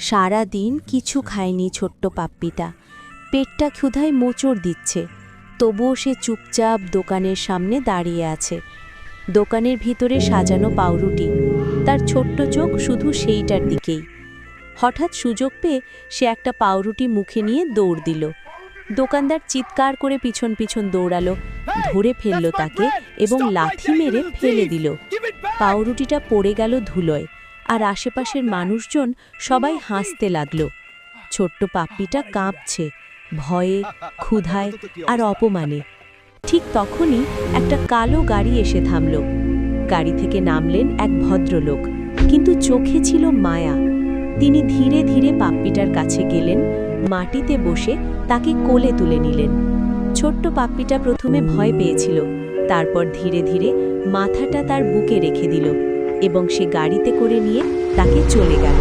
সারা দিন কিছু খায়নি ছোট্ট পাপ্পিটা। পেটটা ক্ষুধায় মোচড় দিচ্ছে, তবুও সে চুপচাপ দোকানের সামনে দাঁড়িয়ে আছে। দোকানের ভিতরে সাজানো পাউরুটি, তার ছোট্ট চোখ শুধু সেইটার দিকেই। হঠাৎ সুযোগ পেয়ে সে একটা পাউরুটি মুখে নিয়ে দৌড় দিল। দোকানদার চিৎকার করে পিছন পিছন দৌড়ালো, ধরে ফেলল তাকে এবং লাথি মেরে ফেলে দিল। পাউরুটিটা পড়ে গেল ধুলোয়, আর আশেপাশের মানুষজন সবাই হাসতে লাগলো। ছোট্ট পাপ্পিটা কাঁপছে, ভয়ে, ক্ষুধায় আর অপমানে। ঠিক তখনই একটা কালো গাড়ি এসে থামল। গাড়ি থেকে নামলেন এক ভদ্রলোক, কিন্তু চোখে ছিল মায়া। তিনি ধীরে ধীরে পাপ্পিটার কাছে গেলেন, মাটিতে বসে তাকে কোলে তুলে নিলেন। ছোট্ট পাপ্পিটা প্রথমে ভয় পেয়েছিল, তারপর ধীরে ধীরে মাথাটা তার বুকে রেখে দিল এবং সে গাড়িতে করে নিয়ে তাকে চলে গেল।